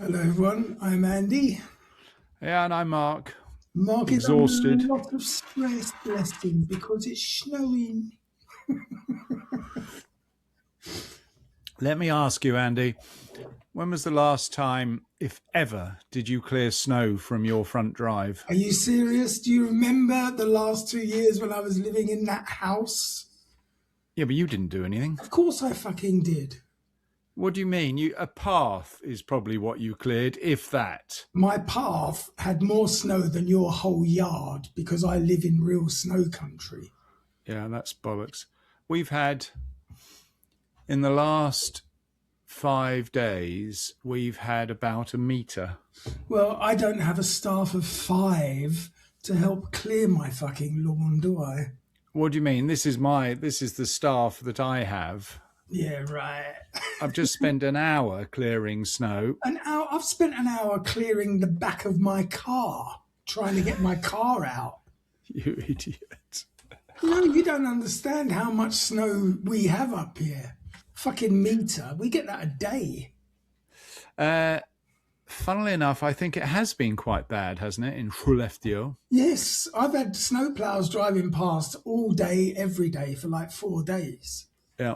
Hello, everyone. I'm Andy. Yeah, and I'm Mark. Mark is under Exhausted. a lot of stress, bless him, because it's snowing. Let me ask you, Andy, when was the last time, if ever, did you clear snow from your front drive? Are you serious? Do you remember the last 2 years when I was living in that house? Yeah, but you didn't do anything. Of course I fucking did. What do you mean? A path is probably what you cleared, if that. My path had more snow than your whole yard because I live in real snow country. Yeah, that's bollocks. We've had, in the last 5 days, we've had about a metre. Well, I don't have a staff of 5 to help clear my fucking lawn, do I? What do you mean? This is the staff that I have. Yeah, right. I've just spent an hour clearing snow. An hour. I've spent an hour clearing the back of my car, trying to get my car out. You idiot. No, you don't understand how much snow we have up here. Fucking meter. We get that a day. Funnily enough, I think it has been quite bad, hasn't it, in Chulefdio? Yes, I've had snowplows driving past all day, every day for like 4 days. Yeah.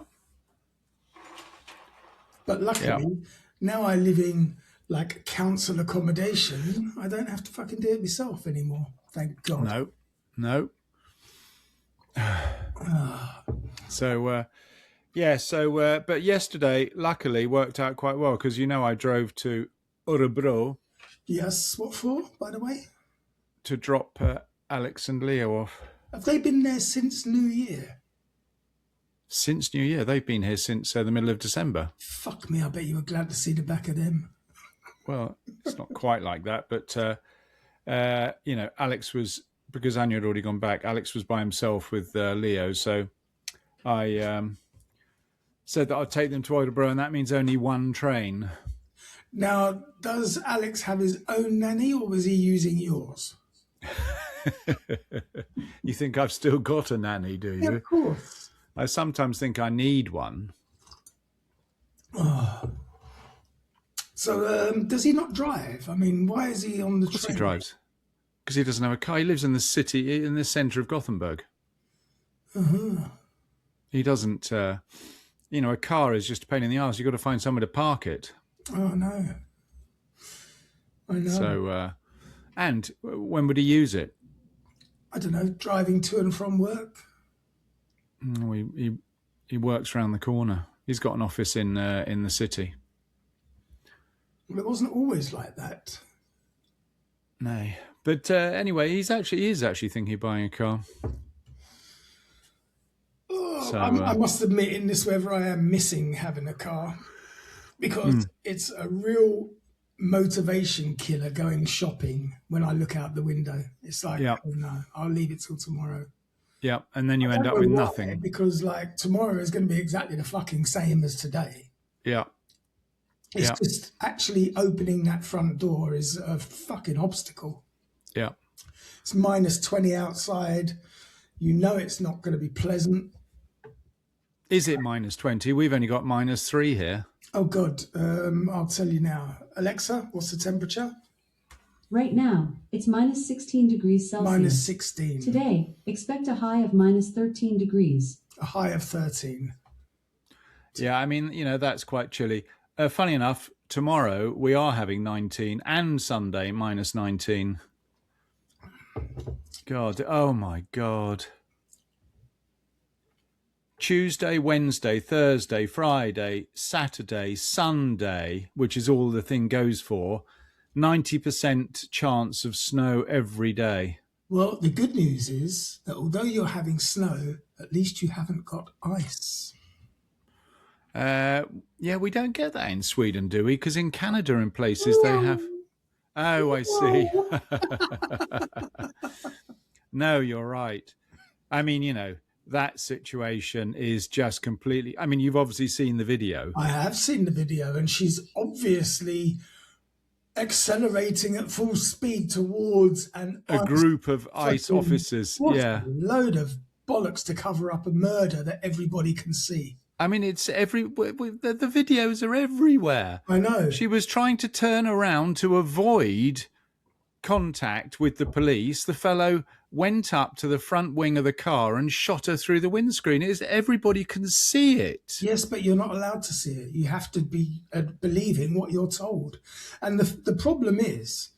But luckily, now I live in like council accommodation. I don't have to fucking do it myself anymore. Thank God. No. But yesterday, luckily, worked out quite well because, I drove to Örebro Yes, what for, by the way? to drop Alex and Leo off. Have they been there since New Year? Since New Year. They've been here since the middle of December. Fuck me, I bet you were glad to see the back of them. Well, it's not quite like that, but, Alex was, because Anya had already gone back, Alex was by himself with Leo, so I said that I'd take them to Örebro, and that means only one train. Now, does Alex have his own nanny or was he using yours? You think I've still got a nanny, do you? Yeah, of course. I sometimes think I need one. So, does he not drive? I mean, why is he on the train? Of course he drives. Because he doesn't have a car. He lives in the city, in the centre of Gothenburg. Uh-huh. He doesn't, a car is just a pain in the arse. You've got to find somewhere to park it. Oh, no. I know. So, and when would he use it? I don't know, driving to and from work? He works around the corner. He's got an office in the city. Well, it wasn't always like that. No. But anyway, he is actually thinking of buying a car. So, I must admit in this weather I am missing having a car because it's a real motivation killer going shopping when I look out the window. It's like, oh no, I'll leave it till tomorrow. Yeah, and then you end up with nothing. Because like tomorrow is going to be exactly the fucking same as today. Yeah. It's just actually opening that front door is a fucking obstacle. Yeah. It's minus 20 outside. You know it's not going to be pleasant. Is it minus 20? We've only got minus 3 here. Oh, God. I'll tell you now. Alexa, what's the temperature? Right now, it's minus 16 degrees Celsius. Minus 16. Today, expect a high of minus 13 degrees. A high of 13. Yeah, I mean, that's quite chilly. Funny enough, tomorrow we are having 19 and Sunday minus 19. God, oh my God. Tuesday, Wednesday, Thursday, Friday, Saturday, Sunday, which is all the thing goes for, 90% chance of snow every day. Well, the good news is that although you're having snow, at least you haven't got ice. Yeah, we don't get that in Sweden, do we? Because in Canada and places they have... Oh, I see. No, you're right. I mean, that situation is just completely... I mean, you've obviously seen the video. I have seen the video, and she's obviously accelerating at full speed towards a group of ICE officers. Yeah. A load of bollocks to cover up a murder that everybody can see. I mean, it's the videos are everywhere. I know. She was trying to turn around to avoid contact with the police. The fellow went up to the front wing of the car and shot her through the windscreen. Everybody can see it. Yes, but you're not allowed to see it. You have to be believing what you're told. And the problem is,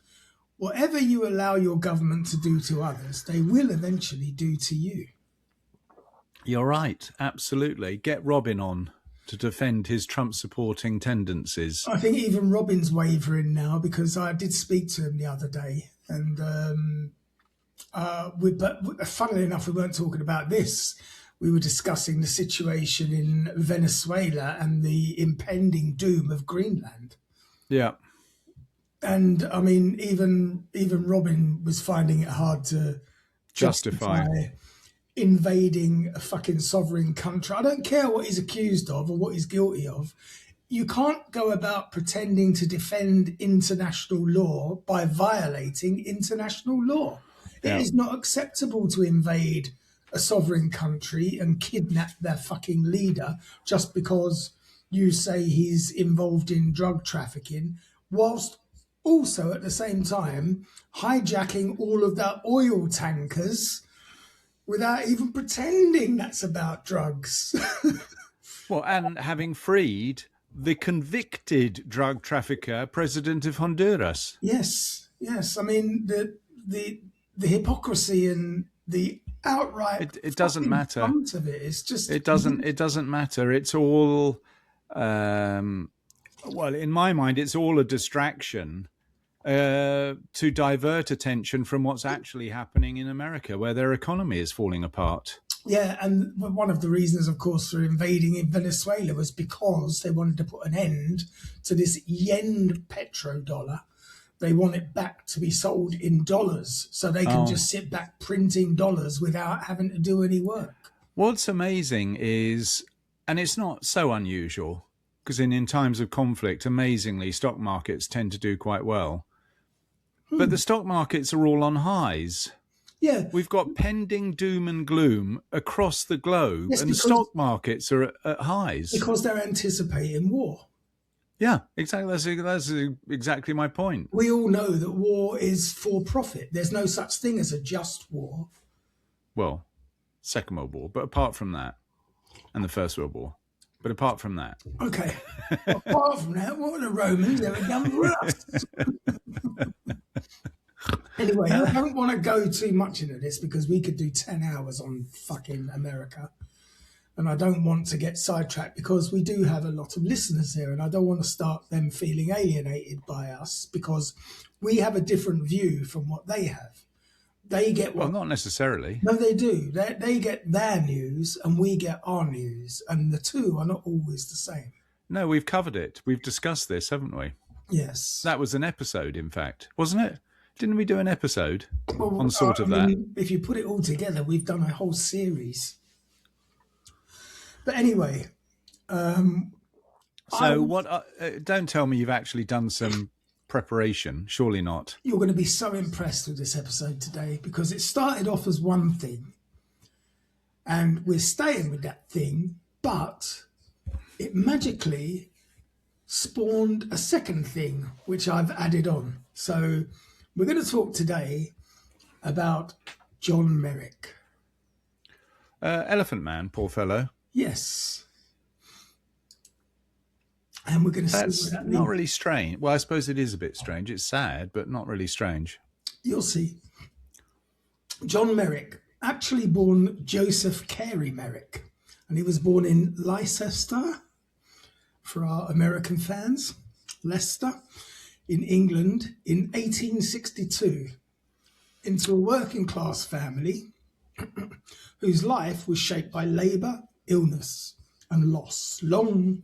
whatever you allow your government to do to others, they will eventually do to you. You're right. Absolutely. Get Robin on to defend his Trump-supporting tendencies. I think even Robin's wavering now, because I did speak to him the other day, and but funnily enough, we weren't talking about this. We were discussing the situation in Venezuela and the impending doom of Greenland. Yeah. And I mean, even Robin was finding it hard to justify invading a fucking sovereign country. I don't care what he's accused of or what he's guilty of. You can't go about pretending to defend international law by violating international law. Yeah. It is not acceptable to invade a sovereign country and kidnap their fucking leader just because you say he's involved in drug trafficking, whilst also at the same time hijacking all of their oil tankers without even pretending that's about drugs. Well, and having freed the convicted drug trafficker, president of Honduras. Yes. I mean, the hypocrisy and the outright it doesn't matter. Front of it is just it doesn't matter. It's all well, in my mind, it's all a distraction to divert attention from what's actually happening in America, where their economy is falling apart. Yeah, and one of the reasons, of course, for invading in Venezuela was because they wanted to put an end to this yen petrodollar. They want it back to be sold in dollars, so they can just sit back printing dollars without having to do any work. What's amazing is, and it's not so unusual, because in times of conflict, amazingly, stock markets tend to do quite well. But the stock markets are all on highs. Yeah. We've got pending doom and gloom across the globe, and the stock markets are at highs. Because they're anticipating war. Yeah, exactly. That's exactly my point. We all know that war is for profit. There's no such thing as a just war. Well, Second World War, but apart from that, and the First World War. But apart from that. Okay. Apart from that, what are the Romans ever done for us? Anyway, I don't want to go too much into this because we could do 10 hours on fucking America. And I don't want to get sidetracked because we do have a lot of listeners here and I don't want to start them feeling alienated by us because we have a different view from what they have. They get well, not necessarily. No, they do. They get their news and we get our news, and the two are not always the same. No, we've covered it. We've discussed this, haven't we? Yes. That was an episode, in fact, wasn't it? Didn't we do an episode on sort of that? If you put it all together, we've done a whole series. But anyway, don't tell me you've actually done some preparation. Surely not. You're going to be so impressed with this episode today because it started off as one thing and we're staying with that thing, but it magically spawned a second thing which I've added on. So we're going to talk today about John Merrick. Elephant Man, poor fellow. Yes. And we're going to That's see what that not means. really strange. Well, I suppose it is a bit strange. It's sad, but not really strange. You'll see. John Merrick, actually born Joseph Carey Merrick, and he was born in Leicester, for our American fans, Leicester, in England in 1862, into a working class family whose life was shaped by labour, illness and loss, long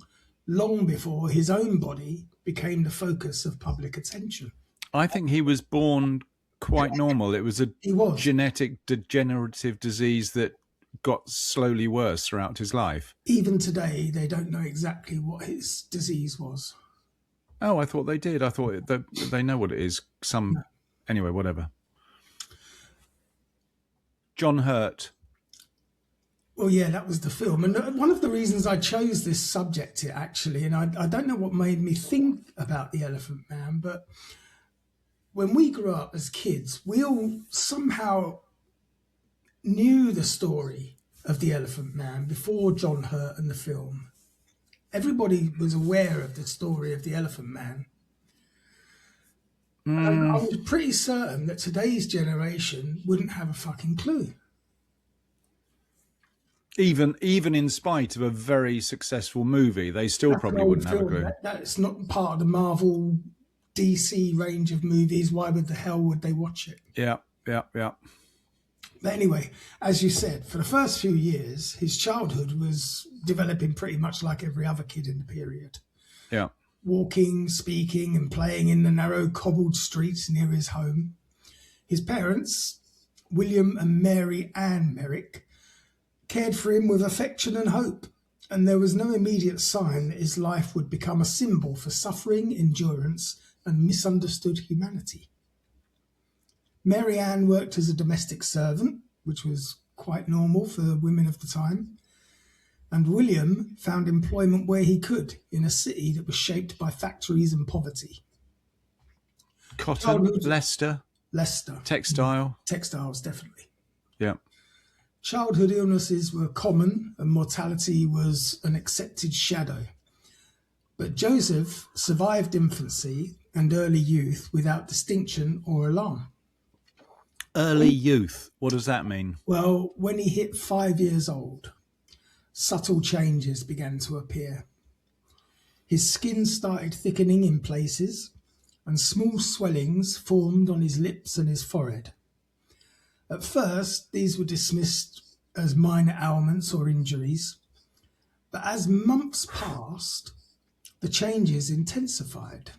before his own body became the focus of public attention. I think he was born quite normal. It was a genetic degenerative disease that got slowly worse throughout his life. Even today, they don't know exactly what his disease was. Oh, I thought they did. I thought that they know what it is. Anyway, whatever. John Hurt. Well, yeah, that was the film. And one of the reasons I chose this subject here, actually, and I don't know what made me think about the Elephant Man, but when we grew up as kids, we all somehow knew the story of the Elephant Man before John Hurt and the film. Everybody was aware of the story of the Elephant Man. And I was pretty certain that today's generation wouldn't have a fucking clue. Even in spite of a very successful movie, they still probably wouldn't have a clue. That's not part of the Marvel DC range of movies. Why would the hell would they watch it? Yeah. But anyway, as you said, for the first few years, his childhood was developing pretty much like every other kid in the period. Yeah. Walking, speaking, and playing in the narrow cobbled streets near his home. His parents, William and Mary Ann Merrick, cared for him with affection and hope, and there was no immediate sign that his life would become a symbol for suffering, endurance, and misunderstood humanity. Mary Ann worked as a domestic servant, which was quite normal for women of the time, and William found employment where he could in a city that was shaped by factories and poverty. Cotton, Leicester, Textiles, definitely. Yeah. Childhood illnesses were common and mortality was an accepted shadow. But Joseph survived infancy and early youth without distinction or alarm. Early youth, what does that mean? Well, when he hit 5 years old, subtle changes began to appear. His skin started thickening in places, and small swellings formed on his lips and his forehead. At first, these were dismissed as minor ailments or injuries, but as months passed, the changes intensified.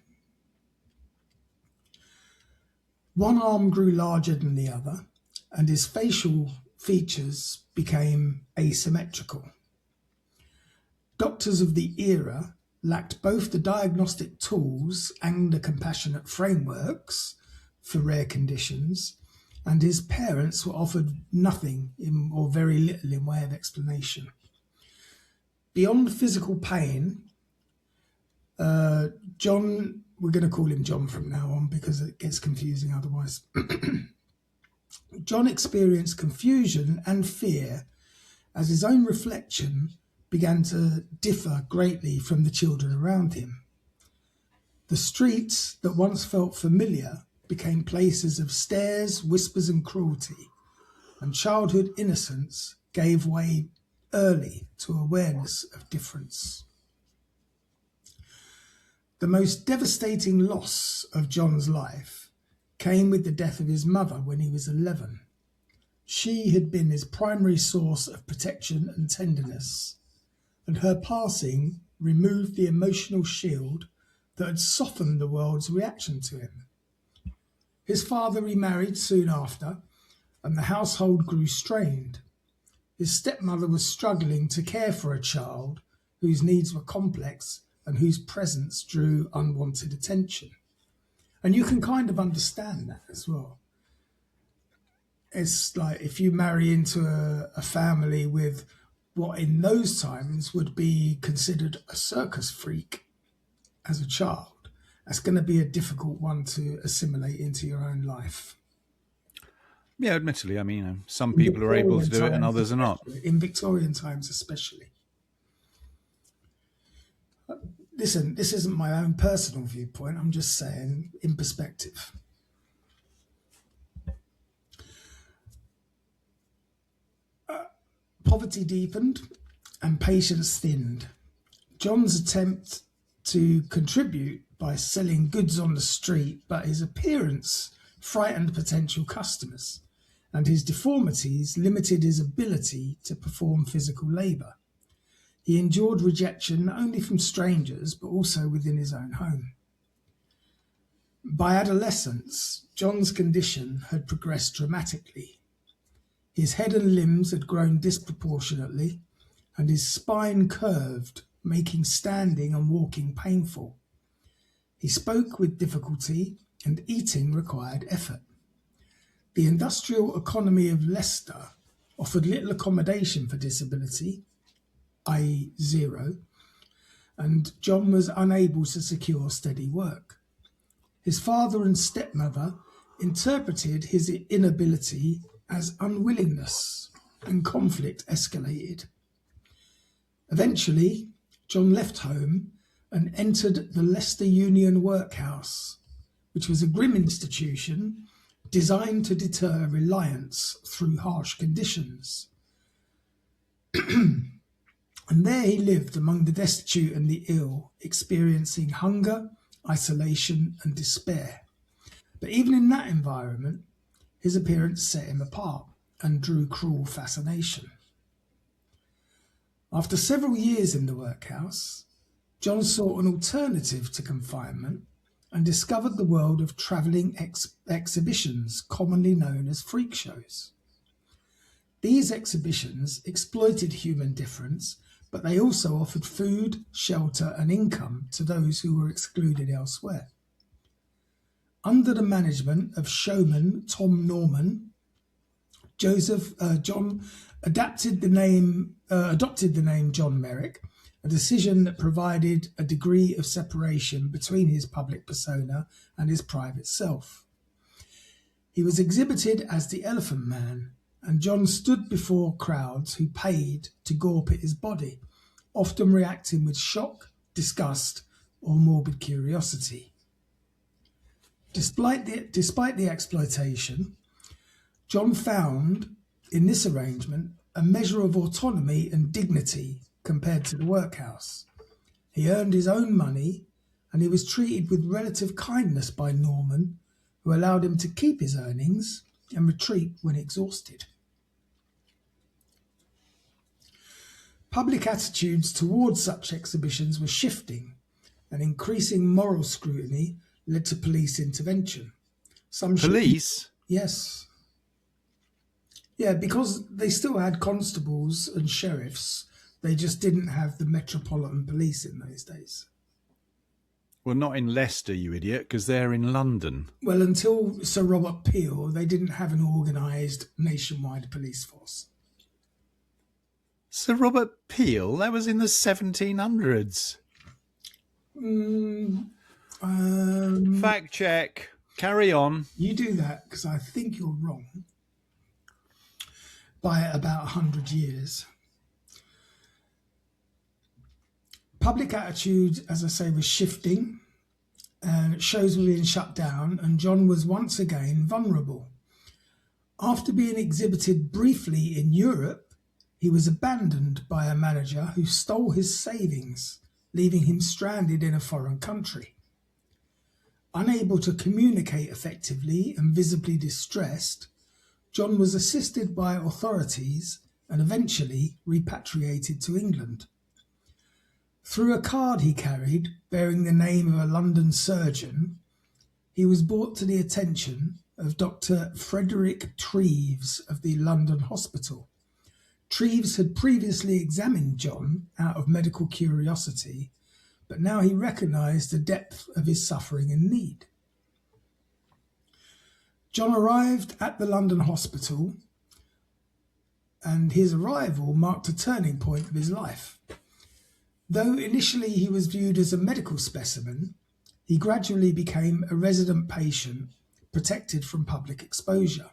One arm grew larger than the other, and his facial features became asymmetrical. Doctors of the era lacked both the diagnostic tools and the compassionate frameworks for rare conditions, and his parents were offered nothing or very little in way of explanation. Beyond physical pain, John, we're going to call him John from now on because it gets confusing otherwise. John experienced confusion and fear as his own reflection began to differ greatly from the children around him. The streets that once felt familiar became places of stares, whispers, and cruelty, and childhood innocence gave way early to awareness of difference. The most devastating loss of John's life came with the death of his mother when he was 11. She had been his primary source of protection and tenderness, and her passing removed the emotional shield that had softened the world's reaction to him. His father remarried soon after, and the household grew strained. His stepmother was struggling to care for a child whose needs were complex and whose presence drew unwanted attention. And you can kind of understand that as well. It's like if you marry into a family with what in those times would be considered a circus freak as a child, that's going to be a difficult one to assimilate into your own life. Yeah, admittedly, I mean, some people are able to do it and others are not. In Victorian times especially. Listen, this isn't my own personal viewpoint. I'm just saying in perspective. Poverty deepened and patience thinned. John's attempt to contribute by selling goods on the street, but his appearance frightened potential customers, and his deformities limited his ability to perform physical labour. He endured rejection not only from strangers, but also within his own home. By adolescence, John's condition had progressed dramatically. His head and limbs had grown disproportionately, and his spine curved, making standing and walking painful. He spoke with difficulty, and eating required effort. The industrial economy of Leicester offered little accommodation for disability, i.e. zero, and John was unable to secure steady work. His father and stepmother interpreted his inability as unwillingness, and conflict escalated. Eventually, John left home and entered the Leicester Union Workhouse, which was a grim institution designed to deter reliance through harsh conditions. And there he lived among the destitute and the ill, experiencing hunger, isolation, and despair. But even in that environment, his appearance set him apart and drew cruel fascination. After several years in the workhouse, John sought an alternative to confinement and discovered the world of travelling exhibitions, commonly known as freak shows. These exhibitions exploited human difference, but they also offered food, shelter, and income to those who were excluded elsewhere. Under the management of showman Tom Norman, John adopted the name John Merrick, a decision that provided a degree of separation between his public persona and his private self. He was exhibited as the Elephant Man, and John stood before crowds who paid to gawp at his body, often reacting with shock, disgust, or morbid curiosity. Despite the exploitation, John found in this arrangement a measure of autonomy and dignity compared to the workhouse. He earned his own money, and he was treated with relative kindness by Norman, who allowed him to keep his earnings and retreat when exhausted. Public attitudes towards such exhibitions were shifting, and increasing moral scrutiny led to police intervention. Police? Yes. Yeah, because they still had constables and sheriffs. They just didn't have the Metropolitan Police in those days. Well, not in Leicester, you idiot, because they're in London. Well, until Sir Robert Peel, they didn't have an organised nationwide police force. Sir Robert Peel? That was in the 1700s. Fact check. Carry on. You do that, because I think you're wrong by about 100 years. Public attitude, as I say, was shifting. Shows were being shut down, and John was once again vulnerable. After being exhibited briefly in Europe, he was abandoned by a manager who stole his savings, leaving him stranded in a foreign country. Unable to communicate effectively and visibly distressed, John was assisted by authorities and eventually repatriated to England. Through a card he carried bearing the name of a London surgeon, he was brought to the attention of Dr. Frederick Treves of the London Hospital. Treves had previously examined John out of medical curiosity, but now he recognised the depth of his suffering and need. John arrived at the London Hospital, and his arrival marked a turning point of his life. Though initially he was viewed as a medical specimen, he gradually became a resident patient protected from public exposure.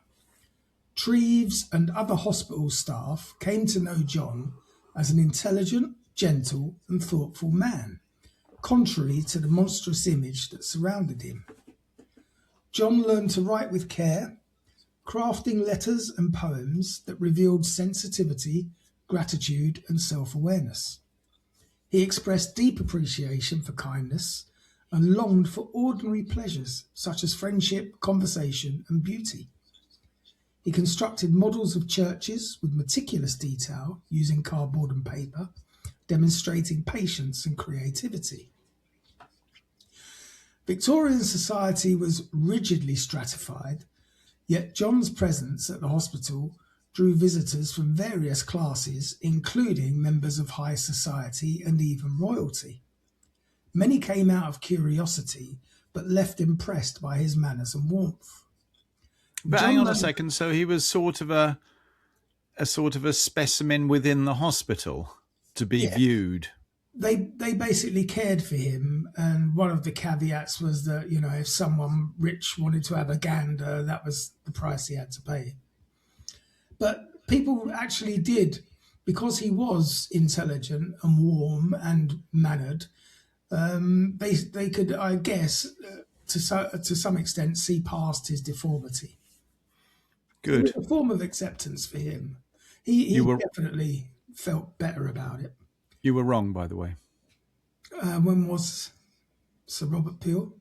Treves and other hospital staff came to know John as an intelligent, gentle, and thoughtful man, contrary to the monstrous image that surrounded him. John learned to write with care, crafting letters and poems that revealed sensitivity, gratitude, and self-awareness. He expressed deep appreciation for kindness and longed for ordinary pleasures such as friendship, conversation, and beauty. He constructed models of churches with meticulous detail using cardboard and paper, demonstrating patience and creativity. Victorian society was rigidly stratified, yet John's presence at the hospital drew visitors from various classes, including members of high society and even royalty. Many came out of curiosity, but left impressed by his manners and warmth. But hang on a second, so he was sort of a sort of a specimen within the hospital to be viewed. They basically cared for him, and one of the caveats was that, if someone rich wanted to have a gander, that was the price he had to pay. But people actually did, because he was intelligent and warm and mannered. They could, I guess, to some extent, see past his deformity. Good. It was a form of acceptance for him. He definitely felt better about it. You were wrong, by the way. When was Sir Robert Peel?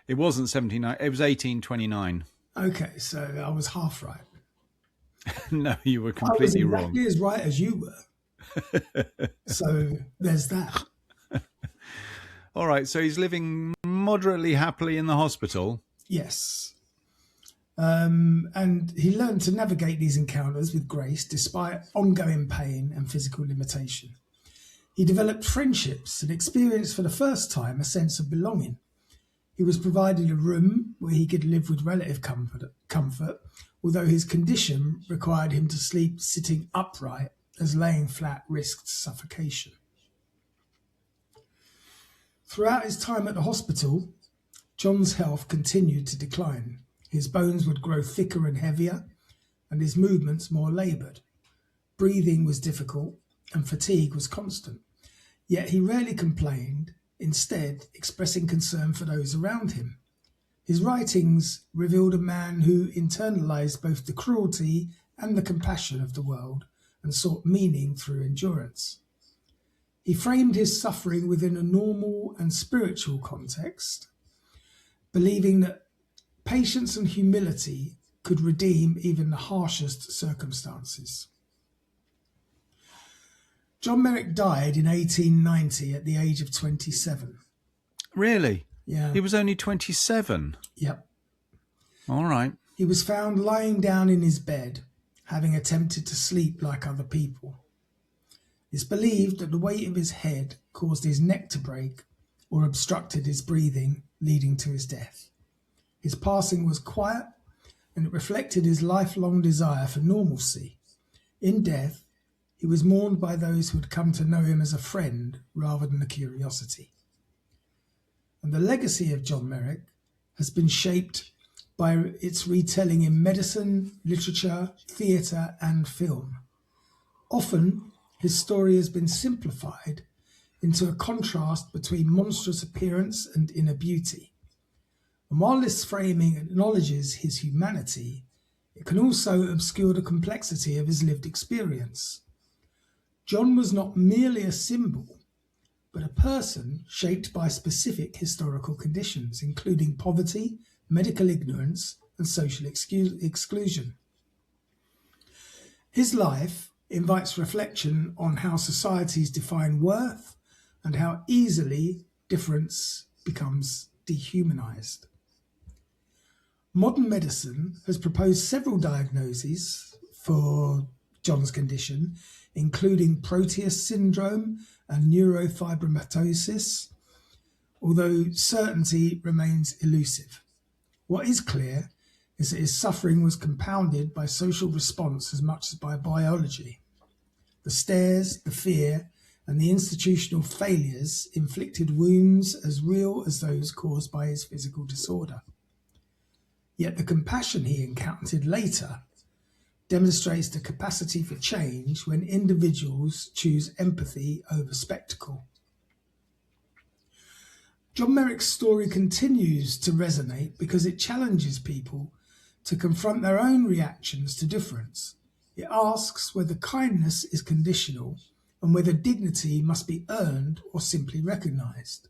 It wasn't 79. It was 1829. Okay, so I was half right. No, you were completely wrong. I was exactly as right as you were. So there's that. All right, so he's living moderately happily in the hospital. Yes. And he learned to navigate these encounters with grace despite ongoing pain and physical limitation. He developed friendships and experienced for the first time a sense of belonging. He was provided a room where he could live with relative comfort, although his condition required him to sleep sitting upright, as laying flat risked suffocation. Throughout his time at the hospital, John's health continued to decline. His bones would grow thicker and heavier, and his movements more laboured. Breathing was difficult, and fatigue was constant. Yet he rarely complained, instead expressing concern for those around him. His writings revealed a man who internalized both the cruelty and the compassion of the world and sought meaning through endurance. He framed his suffering within a normal and spiritual context, believing that patience and humility could redeem even the harshest circumstances. John Merrick died in 1890 at the age of 27. Really? Yeah. He was only 27? Yep. All right. He was found lying down in his bed, having attempted to sleep like other people. It's believed that the weight of his head caused his neck to break or obstructed his breathing, leading to his death. His passing was quiet, and it reflected his lifelong desire for normalcy. In death, he was mourned by those who had come to know him as a friend rather than a curiosity. And the legacy of John Merrick has been shaped by its retelling in medicine, literature, theatre, and film. Often, his story has been simplified into a contrast between monstrous appearance and inner beauty. And while this framing acknowledges his humanity, it can also obscure the complexity of his lived experience. John was not merely a symbol, but a person shaped by specific historical conditions, including poverty, medical ignorance, and social exclusion. His life invites reflection on how societies define worth and how easily difference becomes dehumanized. Modern medicine has proposed several diagnoses for John's condition, including Proteus syndrome and neurofibromatosis, although certainty remains elusive. What is clear is that his suffering was compounded by social response as much as by biology. The stares, the fear, and the institutional failures inflicted wounds as real as those caused by his physical disorder. Yet the compassion he encountered later demonstrates the capacity for change when individuals choose empathy over spectacle. John Merrick's story continues to resonate because it challenges people to confront their own reactions to difference. It asks whether kindness is conditional and whether dignity must be earned or simply recognized.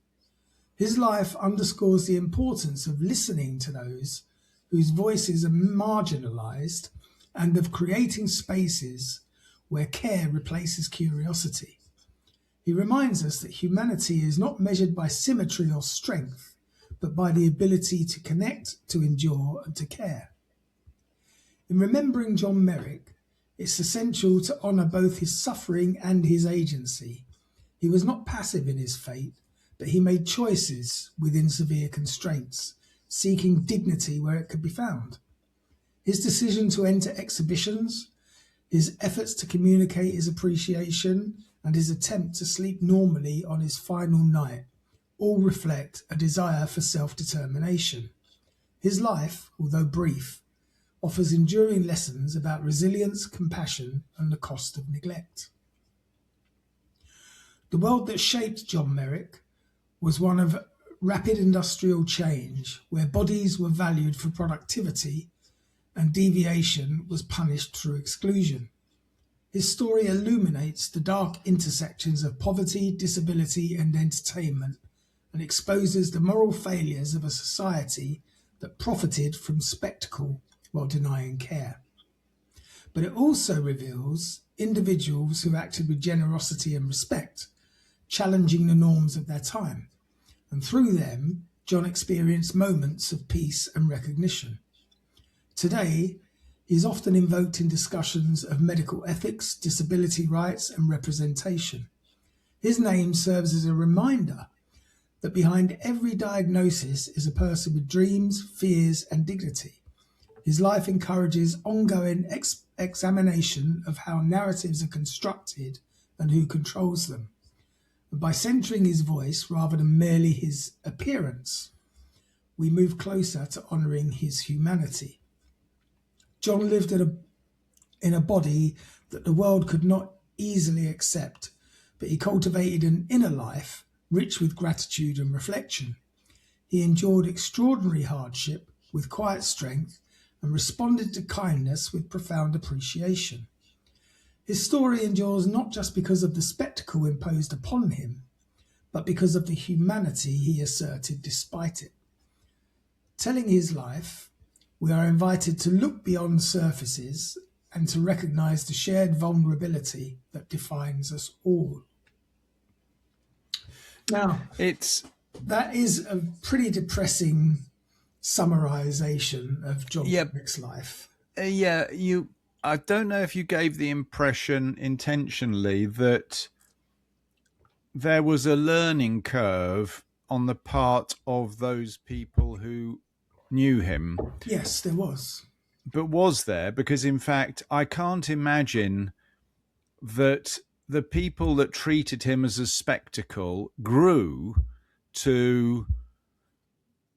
His life underscores the importance of listening to those whose voices are marginalized and of creating spaces where care replaces curiosity. He reminds us that humanity is not measured by symmetry or strength, but by the ability to connect, to endure, and to care. In remembering John Merrick, it's essential to honour both his suffering and his agency. He was not passive in his fate, but he made choices within severe constraints, seeking dignity where it could be found. His decision to enter exhibitions, His efforts to communicate his appreciation and his attempt to sleep normally on his final night all reflect a desire for self-determination. His life, although brief, offers enduring lessons about resilience, compassion, and the cost of neglect. The world that shaped John Merrick was one of rapid industrial change, where bodies were valued for productivity and deviation was punished through exclusion. His story illuminates the dark intersections of poverty, disability, and entertainment, and exposes the moral failures of a society that profited from spectacle while denying care. But it also reveals individuals who acted with generosity and respect, challenging the norms of their time. And through them, John experienced moments of peace and recognition. Today, he is often invoked in discussions of medical ethics, disability rights, and representation. His name serves as a reminder that behind every diagnosis is a person with dreams, fears, and dignity. His life encourages ongoing examination of how narratives are constructed and who controls them. And by centering his voice rather than merely his appearance, we move closer to honouring his humanity. John lived in a body that the world could not easily accept, but he cultivated an inner life rich with gratitude and reflection. He endured extraordinary hardship with quiet strength and responded to kindness with profound appreciation. His story endures not just because of the spectacle imposed upon him, but because of the humanity he asserted despite it. Telling his life, we are invited to look beyond surfaces and to recognise the shared vulnerability that defines us all. Now, that is a pretty depressing summarisation of John Merrick's life. I don't know if you gave the impression intentionally that there was a learning curve on the part of those people who knew him. Yes, there was. But was there? Because in fact, I can't imagine that the people that treated him as a spectacle grew to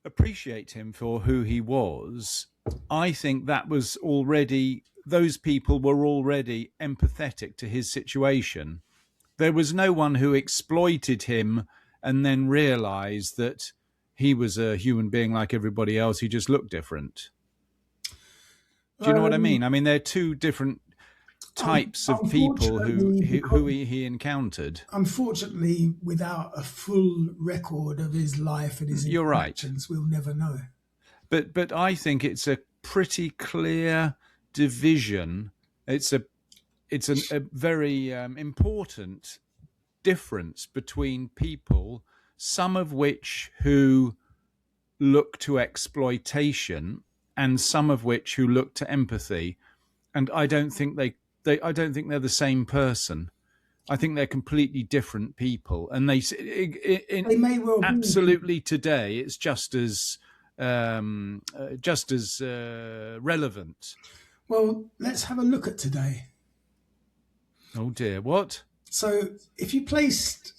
appreciate him for who he was. I think that was already, those people were already empathetic to his situation. There was no one who exploited him and then realized that he was a human being like everybody else. He just looked different. Do you know what I mean? I mean, they're two different types of people who he encountered. Unfortunately, without a full record of his life and his interactions, we'll never know. But I think it's a pretty clear division. It's a very important difference between people, some of which who look to exploitation and some of which who look to empathy. And I don't think I don't think they're the same person. I think they're completely different people, and they may well be. Absolutely today it's just as relevant. Well, let's have a look at today. Oh dear, what? So if you placed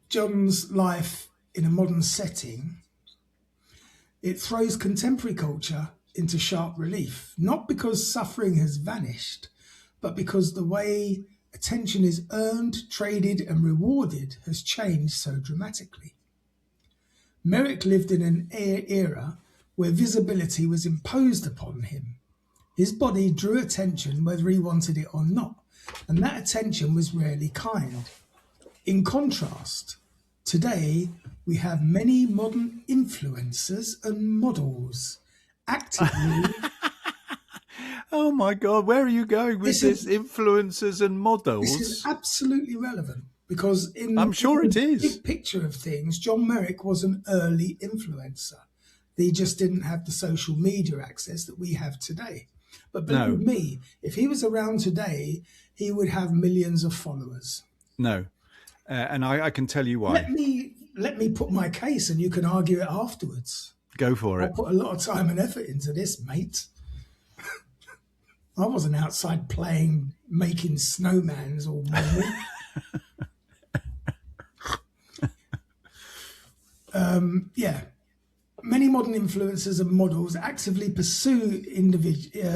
John's life in a modern setting, it throws contemporary culture into sharp relief, not because suffering has vanished, but because the way attention is earned, traded, and rewarded has changed so dramatically. Merrick lived in an era where visibility was imposed upon him. His body drew attention whether he wanted it or not, and that attention was rarely kind. In contrast, today we have many modern influencers and models actively. Oh my God, where are you going with this influencers and models? This is absolutely relevant because I'm sure it is. Big picture of things, John Merrick was an early influencer. He just didn't have the social media access that we have today. But believe me, if he was around today, he would have millions of followers. No. And I can tell you why. Let me put my case and you can argue it afterwards. Go for it. I put a lot of time and effort into this, mate. I wasn't outside playing, making snowmans all morning. Yeah. Many modern influencers and models actively pursue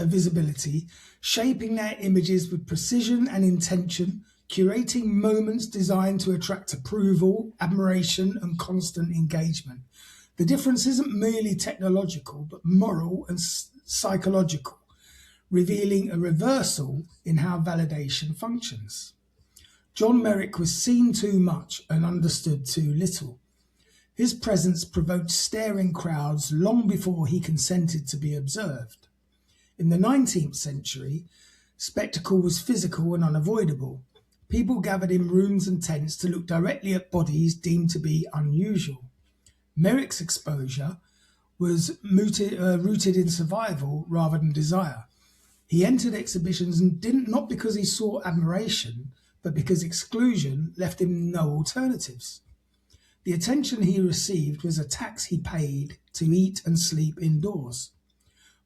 visibility, shaping their images with precision and intention, curating moments designed to attract approval, admiration, and constant engagement. The difference isn't merely technological, but moral and psychological, revealing a reversal in how validation functions. John Merrick was seen too much and understood too little. His presence provoked staring crowds long before he consented to be observed. In the 19th century, spectacle was physical and unavoidable. People gathered in rooms and tents to look directly at bodies deemed to be unusual. Merrick's exposure was rooted in survival rather than desire. He entered exhibitions and not because he sought admiration, but because exclusion left him no alternatives. The attention he received was a tax he paid to eat and sleep indoors.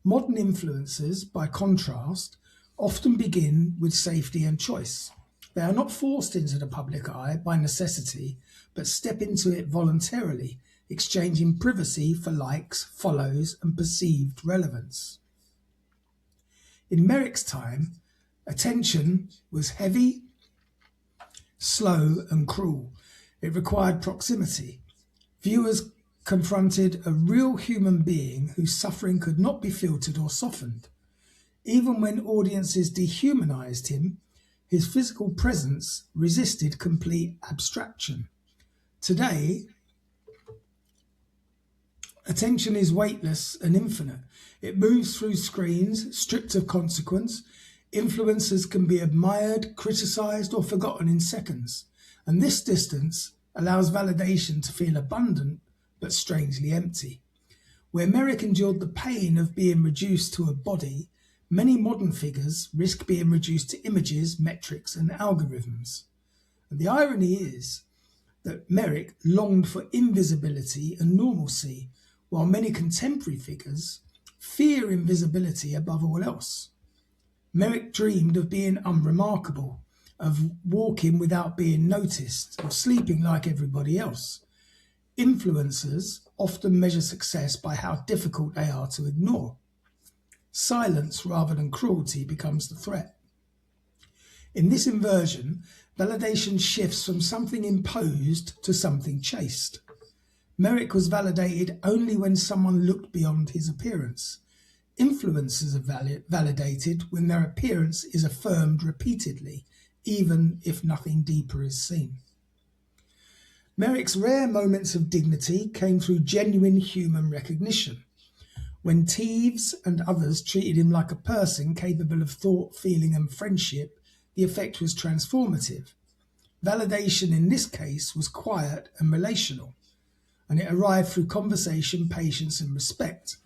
Modern influencers, by contrast, often begin with safety and choice. They are not forced into the public eye by necessity, but step into it voluntarily, exchanging privacy for likes, follows, and perceived relevance. In Merrick's time, attention was heavy, slow, and cruel. It required proximity. Viewers confronted a real human being whose suffering could not be filtered or softened. Even when audiences dehumanized him, his physical presence resisted complete abstraction. Today, attention is weightless and infinite. It moves through screens, stripped of consequence. Influencers can be admired, criticized, or forgotten in seconds. And this distance allows validation to feel abundant, but strangely empty. Where Merrick endured the pain of being reduced to a body, many modern figures risk being reduced to images, metrics, and algorithms. And the irony is that Merrick longed for invisibility and normalcy, while many contemporary figures fear invisibility above all else. Merrick dreamed of being unremarkable, of walking without being noticed, of sleeping like everybody else. Influencers often measure success by how difficult they are to ignore. Silence rather than cruelty becomes the threat. In this inversion, validation shifts from something imposed to something chaste. Merrick was validated only when someone looked beyond his appearance. Influencers are validated when their appearance is affirmed repeatedly, even if nothing deeper is seen. Merrick's rare moments of dignity came through genuine human recognition. When Teves and others treated him like a person capable of thought, feeling, and friendship, the effect was transformative. Validation in this case was quiet and relational, and it arrived through conversation, patience, and respect.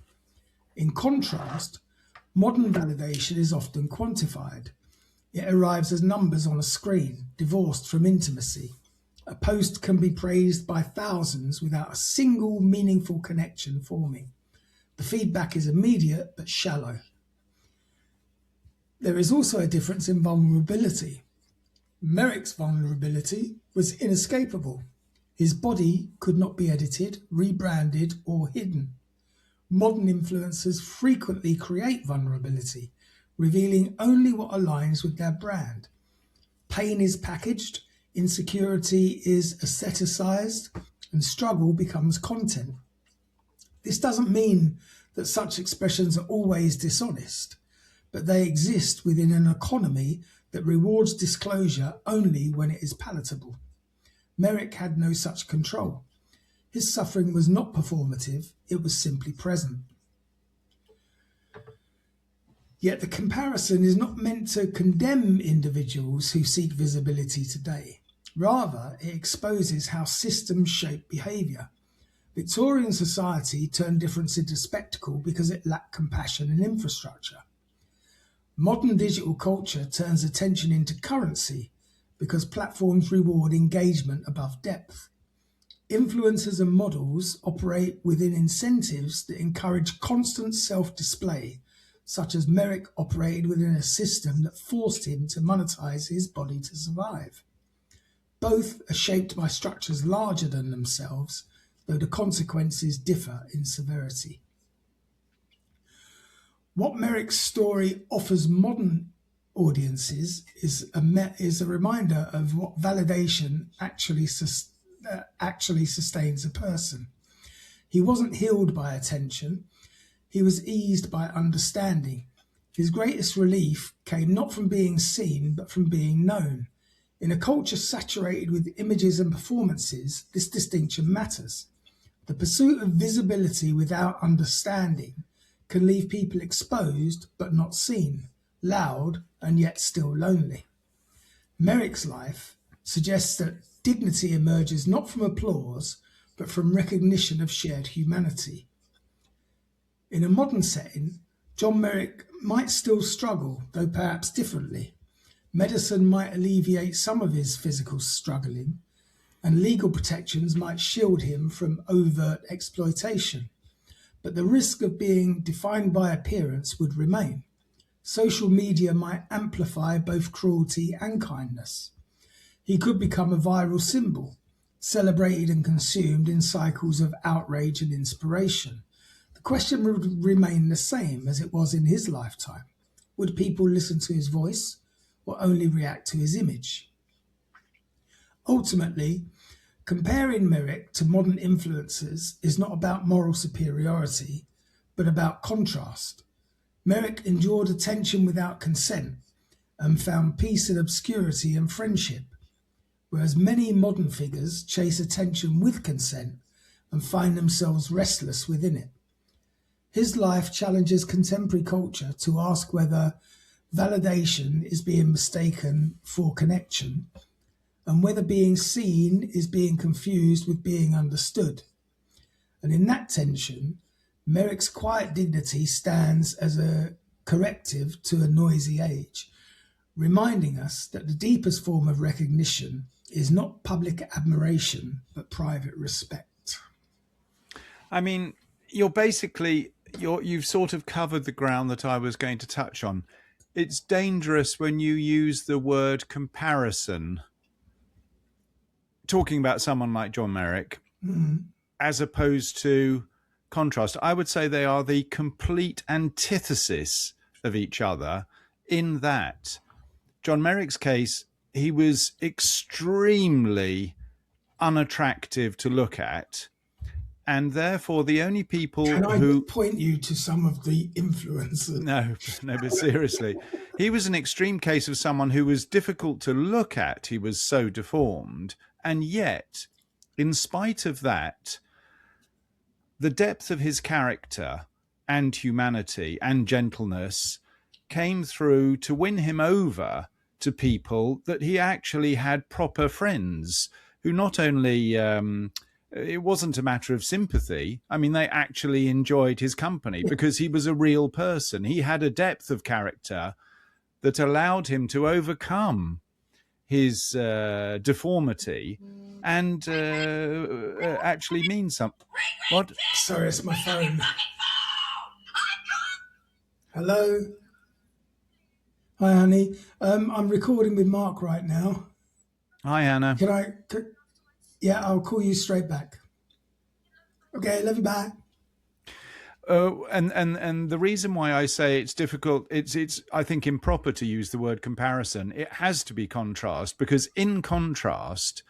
In contrast, modern validation is often quantified. It arrives as numbers on a screen, divorced from intimacy. A post can be praised by thousands without a single meaningful connection forming. The feedback is immediate but shallow. There is also a difference in vulnerability. Merrick's vulnerability was inescapable. His body could not be edited, rebranded, or hidden. Modern influencers frequently create vulnerability, revealing only what aligns with their brand. Pain is packaged, insecurity is aestheticized, and struggle becomes content. This doesn't mean that such expressions are always dishonest, but they exist within an economy that rewards disclosure only when it is palatable. Merrick had no such control. His suffering was not performative, it was simply present. Yet the comparison is not meant to condemn individuals who seek visibility today. Rather, it exposes how systems shape behaviour. Victorian society turned difference into spectacle because it lacked compassion and infrastructure. Modern digital culture turns attention into currency because platforms reward engagement above depth. Influencers and models operate within incentives that encourage constant self-display such as Merrick operated within a system that forced him to monetize his body to survive. Both are shaped by structures larger than themselves, though the consequences differ in severity. What Merrick's story offers modern audiences is a reminder of what validation actually sustains a person. He wasn't healed by attention, he was eased by understanding. His greatest relief came not from being seen, but from being known. In a culture saturated with images and performances, this distinction matters. The pursuit of visibility without understanding can leave people exposed but not seen, loud and yet still lonely. Merrick's life suggests that dignity emerges not from applause, but from recognition of shared humanity. In a modern setting, John Merrick might still struggle, though perhaps differently. Medicine might alleviate some of his physical struggling, and legal protections might shield him from overt exploitation. But the risk of being defined by appearance would remain. Social media might amplify both cruelty and kindness. He could become a viral symbol, celebrated and consumed in cycles of outrage and inspiration. The question would remain the same as it was in his lifetime. Would people listen to his voice or only react to his image? Ultimately, comparing Merrick to modern influencers is not about moral superiority, but about contrast. Merrick endured attention without consent and found peace in obscurity and friendship, whereas many modern figures chase attention with consent and find themselves restless within it. His life challenges contemporary culture to ask whether validation is being mistaken for connection, and whether being seen is being confused with being understood. And in that tension, Merrick's quiet dignity stands as a corrective to a noisy age, reminding us that the deepest form of recognition is not public admiration, but private respect. I mean, you've sort of covered the ground that I was going to touch on. It's dangerous when you use the word comparison, talking about someone like John Merrick, as opposed to contrast. I would say they are the complete antithesis of each other, in that John Merrick's case, he was extremely unattractive to look at, and therefore the only people who point you to some of the influencers. No, but seriously, he was an extreme case of someone who was difficult to look at. He was so deformed, and yet, in spite of that, the depth of his character and humanity and gentleness came through to win him over to people that he actually had proper friends who not only it wasn't a matter of sympathy. I mean, they actually enjoyed his company because he was a real person. He had a depth of character that allowed him to overcome his deformity and actually mean something. What? Sorry, it's my phone. Hello? Hi, honey. I'm recording with Mark right now. Hi, Anna. Yeah, I'll call you straight back. Okay, love you, bye. And the reason why I say it's difficult, it's I think improper to use the word comparison. It has to be contrast, because in contrast,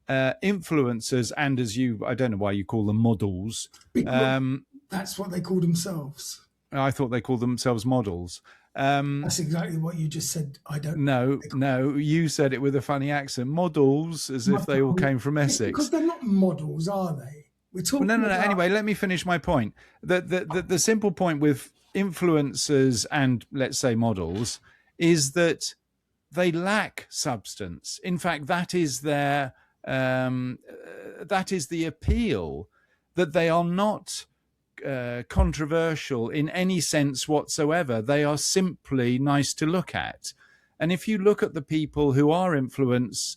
influencers and I don't know why you call them models. That's what they call themselves. I thought they called themselves models. That's exactly what you just said. I don't know. No, you said it with a funny accent. Models, as if they all came from Essex. Because they're not models, are they? We're talking no. about... Anyway, let me finish my point. The simple point with influencers and, let's say, models is that they lack substance. In fact, that is their that is the appeal, that they are not controversial in any sense whatsoever. They are simply nice to look at. And if you look at the people who are influencers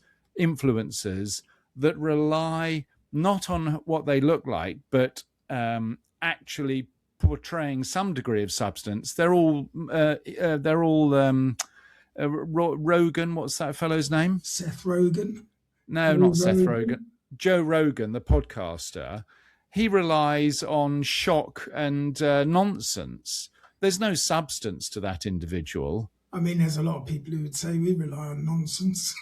that rely not on what they look like, but actually portraying some degree of substance. They're all Rogan. What's that fellow's name? Seth Rogen. No, not Seth Rogen. Joe Rogan, the podcaster. He relies on shock and nonsense. There's no substance to that individual. I mean, there's a lot of people who would say we rely on nonsense.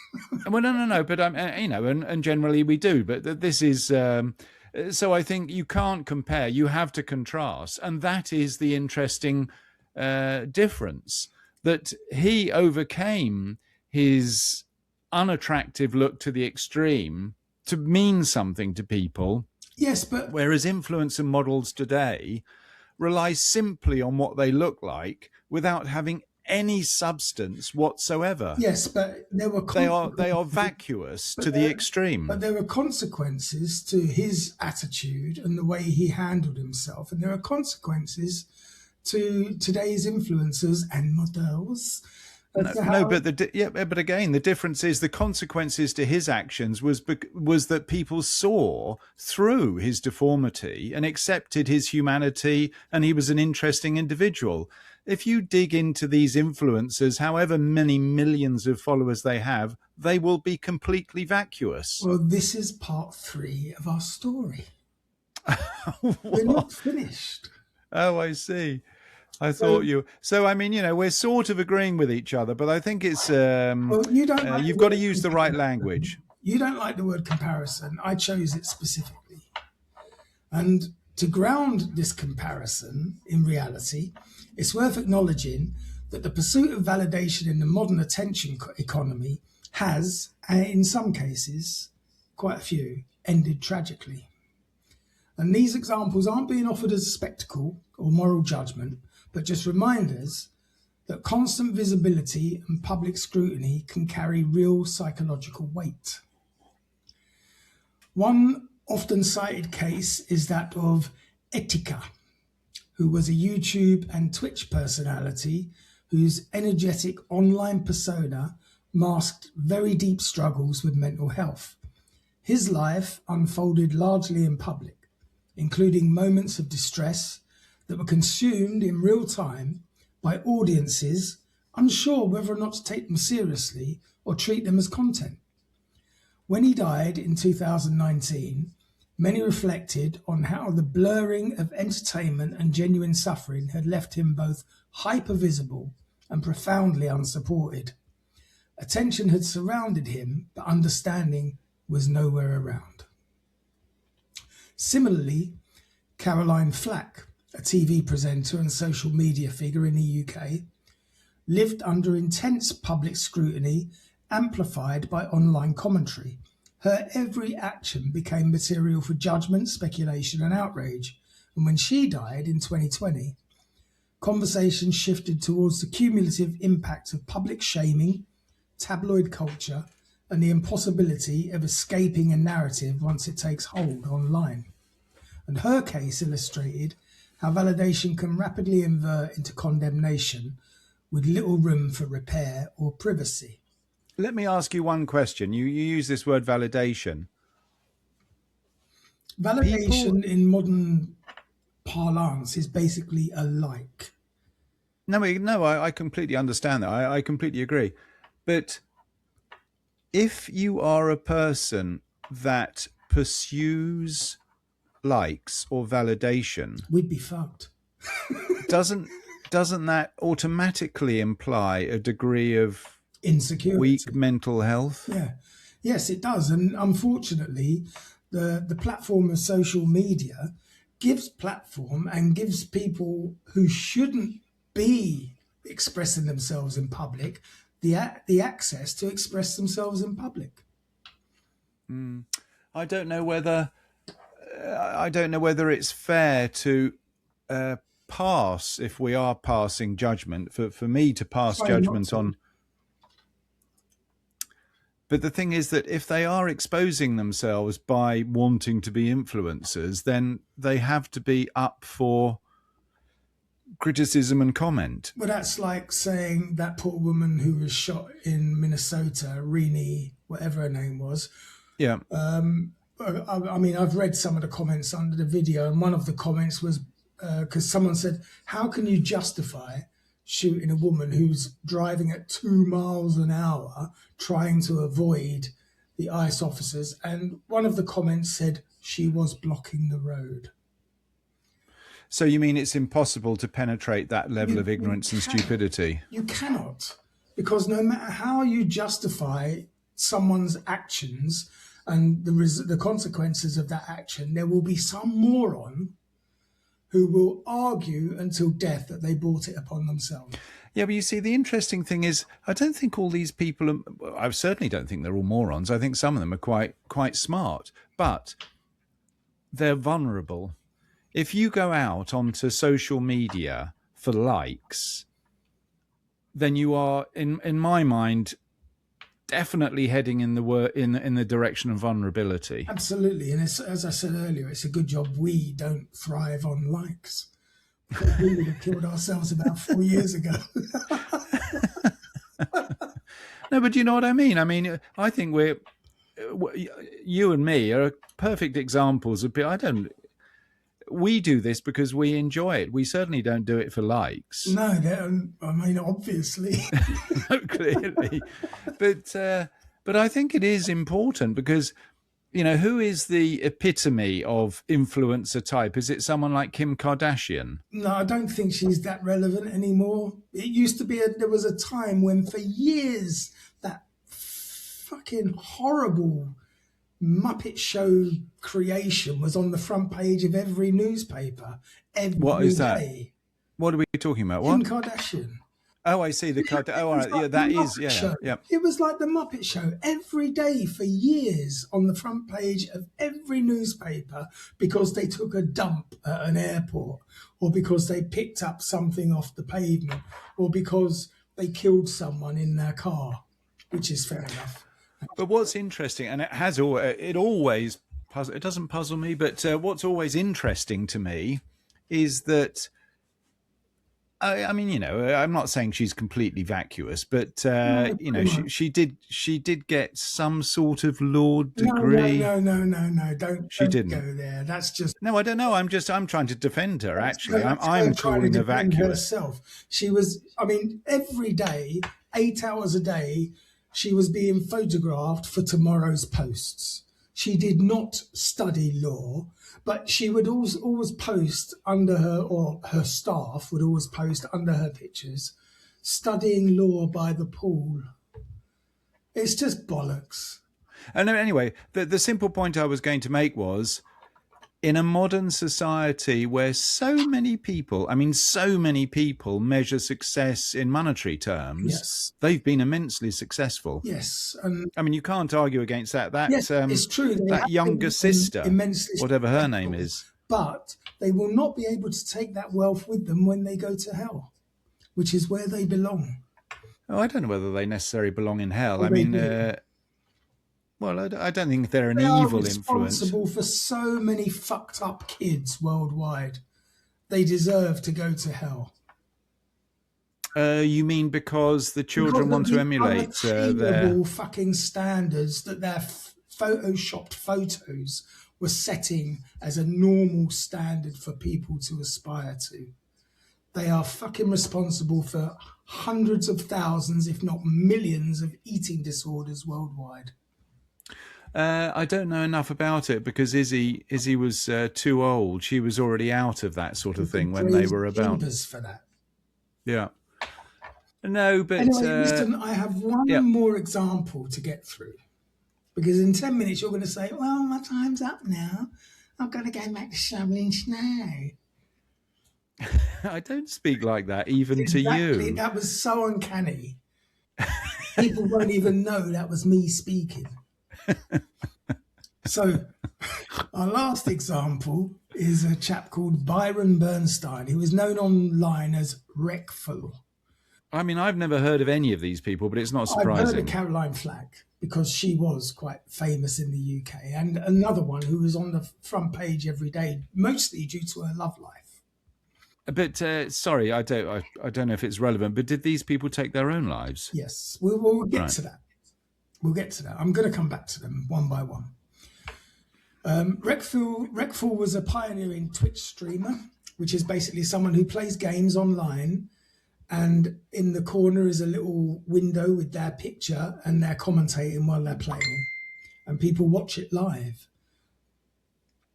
Well, no, but and generally we do. But this is so. I think you can't compare. You have to contrast, and that is the interesting difference. That he overcame his unattractive look to the extreme to mean something to people. Yes, but whereas influencer models today rely simply on what they look like without having any substance whatsoever. Yes, but they are vacuous to the extreme. But there were consequences to his attitude and the way he handled himself, and there are consequences to today's influencers and models. But again, the difference is the consequences to his actions was that people saw through his deformity and accepted his humanity, and he was an interesting individual. If you dig into these influencers, however many millions of followers they have, they will be completely vacuous. Well, this is part 3 of our story. We're not finished. Oh, I see. I thought you. So I mean, we're sort of agreeing with each other, but I think it's. Well, you don't. Like you've got to use the right language. You don't like the word comparison. I chose it specifically, and to ground this comparison in reality, it's worth acknowledging that the pursuit of validation in the modern attention economy has, in some cases, quite a few, ended tragically. And these examples aren't being offered as a spectacle or moral judgment, but just reminders that constant visibility and public scrutiny can carry real psychological weight. One often cited case is that of Etika, who was a YouTube and Twitch personality whose energetic online persona masked very deep struggles with mental health. His life unfolded largely in public, including moments of distress that were consumed in real time by audiences unsure whether or not to take them seriously or treat them as content. When he died in 2019, many reflected on how the blurring of entertainment and genuine suffering had left him both hyper-visible and profoundly unsupported. Attention had surrounded him, but understanding was nowhere around. Similarly, Caroline Flack, a TV presenter and social media figure in the UK, lived under intense public scrutiny amplified by online commentary. Her every action became material for judgment, speculation and outrage. And when she died in 2020, conversation shifted towards the cumulative impact of public shaming, tabloid culture, and the impossibility of escaping a narrative once it takes hold online. And her case illustrated how validation can rapidly invert into condemnation with little room for repair or privacy. Let me ask you one question. You use this word validation. Validation in modern parlance is basically a like. No, I completely understand that. I completely agree. But if you are a person that pursues likes or validation, we'd be fucked. doesn't that automatically imply a degree of insecurity, weak mental health? Yeah, yes, it does. And unfortunately, the platform of social media gives platform and gives people who shouldn't be expressing themselves in public the access to express themselves in public. I don't know whether it's fair to pass, if we are passing judgment, for me to pass judgment on. But the thing is that if they are exposing themselves by wanting to be influencers, then they have to be up for criticism and comment. Well, that's like saying that poor woman who was shot in Minnesota, Renee, whatever her name was. Yeah. I mean, I've read some of the comments under the video, and one of the comments was because someone said, how can you justify shooting a woman who's driving at 2 miles an hour trying to avoid the ICE officers? And one of the comments said she was blocking the road. So you mean it's impossible to penetrate that level of ignorance and stupidity? You cannot, because no matter how you justify someone's actions and the consequences of that action, there will be some moron who will argue until death that they brought it upon themselves. Yeah, but you see, the interesting thing is, I don't think all these people I certainly don't think they're all morons. I think some of them are quite smart, but they're vulnerable. If you go out onto social media for likes, then you are, in my mind, definitely heading in the direction of vulnerability. Absolutely, and as I said earlier, it's a good job we don't thrive on likes. We would have killed ourselves about 4 years ago. No, but you know what I mean? I mean, I think you and me are perfect examples of people. We do this because we enjoy it. We certainly don't do it for likes. No, I mean, obviously. Clearly. But I think it is important because, you know, who is the epitome of influencer type? Is it someone like Kim Kardashian? No, I don't think she's that relevant anymore. It used to be, there was a time when for years that fucking horrible Muppet Show creation was on the front page of every newspaper every What is that? day. What are we talking about? Kim What? Kardashian. Oh, I see. All right. Yeah, that is. Yeah. Yeah. It was like the Muppet Show every day for years on the front page of every newspaper because they took a dump at an airport, or because they picked up something off the pavement, or because they killed someone in their car, which is fair enough. But what's interesting, and it always puzzle. It doesn't puzzle me, but what's always interesting to me is that. I mean, you know, I'm not saying she's completely vacuous, but you know, she did get some sort of law degree. No. Don't go there. That's just no. I don't know. I'm trying to defend her. Actually, I'm calling her vacuous. Herself. She was. I mean, every day, 8 hours a day, she was being photographed for tomorrow's posts. She did not study law, but she would always post under her, or her staff would always post under her pictures, studying law by the pool. It's just bollocks. And anyway, the simple point I was going to make was, in a modern society where so many people measure success in monetary terms, yes, they've been immensely successful. Yes. I mean, you can't argue against that. Yes, it's true. That younger sister, whatever her name is. But they will not be able to take that wealth with them when they go to hell, which is where they belong. Oh, I don't know whether they necessarily belong in hell. Well, I mean... well, I don't think they're an evil influence. They are responsible for so many fucked up kids worldwide. They deserve to go to hell. You mean because the children want to emulate their fucking standards that their photoshopped photos were setting as a normal standard for people to aspire to? They are fucking responsible for hundreds of thousands, if not millions, of eating disorders worldwide. I don't know enough about it because Izzy was too old. She was already out of that sort of thing when they were about. For that. Yeah. No, but anyway, listen, I have one more example to get through, because in 10 minutes you're going to say, "Well, my time's up now. I've got to go back to shoveling snow." I don't speak like that, even exactly. to you. That was so uncanny. People won't even know that was me speaking. So our last example is a chap called Byron Bernstein, who is known online as Wreckful. I mean, I've never heard of any of these people, but it's not surprising. I've heard of Caroline Flack because she was quite famous in the UK, and another one who was on the front page every day, mostly due to her love life. But sorry, I don't know if it's relevant, but did these people take their own lives? Yes, we'll get to that. We'll get to that. I'm going to come back to them one by one. Wreckful was a pioneering Twitch streamer which is basically someone who plays games online, and in the corner is a little window with their picture and they're commentating while they're playing, and people watch it live.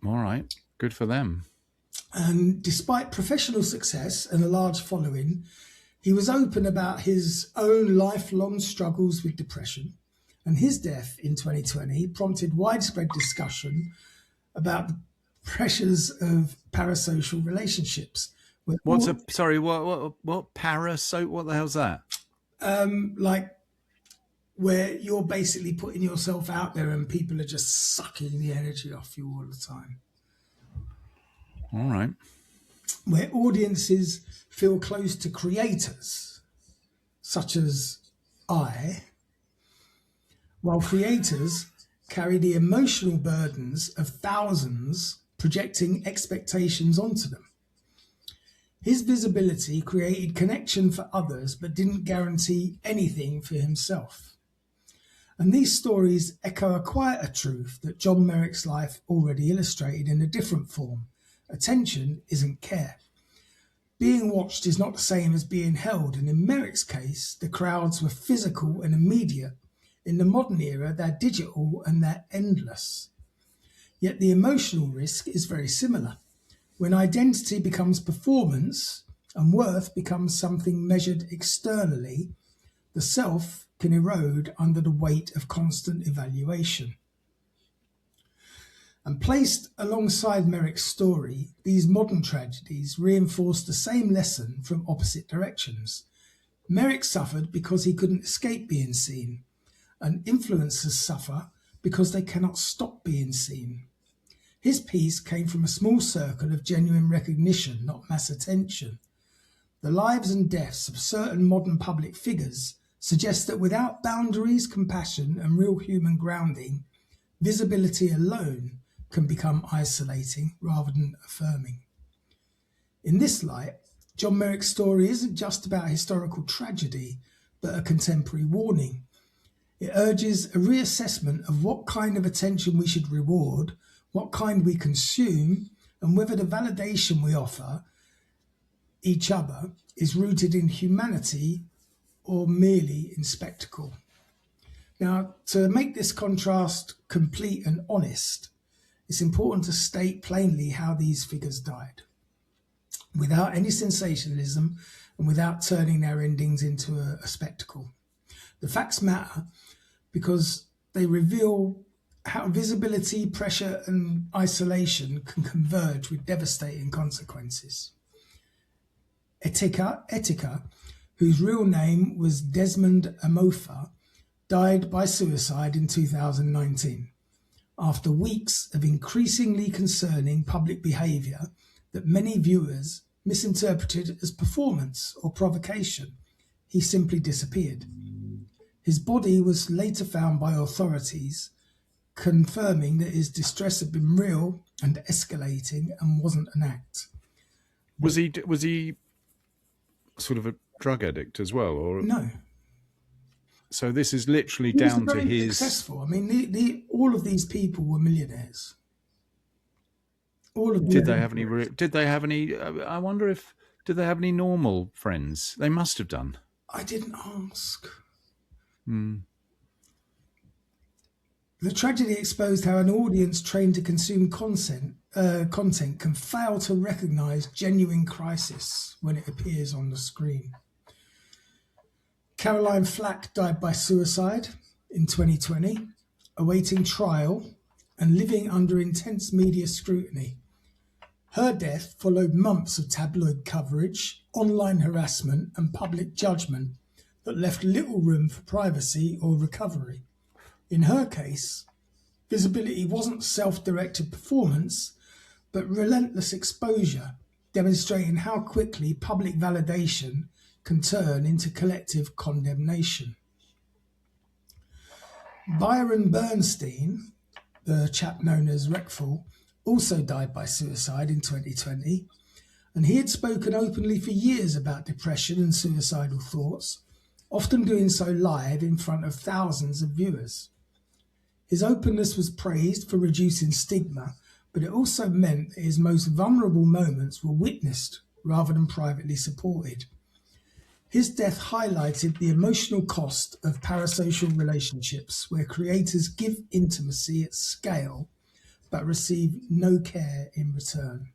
All right. Good for them. And despite professional success and a large following, he was open about his own lifelong struggles with depression, and his death in 2020 prompted widespread discussion about the pressures of parasocial relationships. What's what parasocial? What the hell's that? Like where you're basically putting yourself out there and people are just sucking the energy off you all the time. All right. Where audiences feel close to creators, such as I, while creators carry the emotional burdens of thousands projecting expectations onto them. His visibility created connection for others, but didn't guarantee anything for himself. And these stories echo a quieter truth that John Merrick's life already illustrated in a different form. Attention isn't care. Being watched is not the same as being held, and in Merrick's case, the crowds were physical and immediate. In the modern era, they're digital and they're endless. Yet the emotional risk is very similar. When identity becomes performance and worth becomes something measured externally, the self can erode under the weight of constant evaluation. And placed alongside Merrick's story, these modern tragedies reinforce the same lesson from opposite directions. Merrick suffered because he couldn't escape being seen, and influencers suffer because they cannot stop being seen. His peace came from a small circle of genuine recognition, not mass attention. The lives and deaths of certain modern public figures suggest that without boundaries, compassion, and real human grounding, visibility alone can become isolating rather than affirming. In this light, John Merrick's story isn't just about historical tragedy, but a contemporary warning. It urges a reassessment of what kind of attention we should reward, what kind we consume, and whether the validation we offer each other is rooted in humanity or merely in spectacle. Now, to make this contrast complete and honest, it's important to state plainly how these figures died, without any sensationalism and without turning their endings into a spectacle. The facts matter because they reveal how visibility, pressure, and isolation can converge with devastating consequences. Etika, whose real name was Desmond Amofa, died by suicide in 2019, after weeks of increasingly concerning public behaviour that many viewers misinterpreted as performance or provocation. He simply disappeared. His body was later found by authorities, confirming that his distress had been real and escalating and wasn't an act. Was he sort of a drug addict as well, or no? So this is literally He down was to very his. Successful. I mean, all of these people were millionaires. All of them. Did they have any? Did they have any? I wonder if did they have any normal friends? They must have done. I didn't ask. Hmm. The tragedy exposed how an audience trained to consume content can fail to recognise genuine crisis when it appears on the screen. Caroline Flack died by suicide in 2020, awaiting trial and living under intense media scrutiny. Her death followed months of tabloid coverage, online harassment, and public judgment that left little room for privacy or recovery. In her case, visibility wasn't self-directed performance, but relentless exposure, demonstrating how quickly public validation can turn into collective condemnation. Byron Bernstein, the chap known as Reckful, also died by suicide in 2020, and he had spoken openly for years about depression and suicidal thoughts, often doing so live in front of thousands of viewers. His openness was praised for reducing stigma, but it also meant that his most vulnerable moments were witnessed rather than privately supported. His death highlighted the emotional cost of parasocial relationships where creators give intimacy at scale but receive no care in return.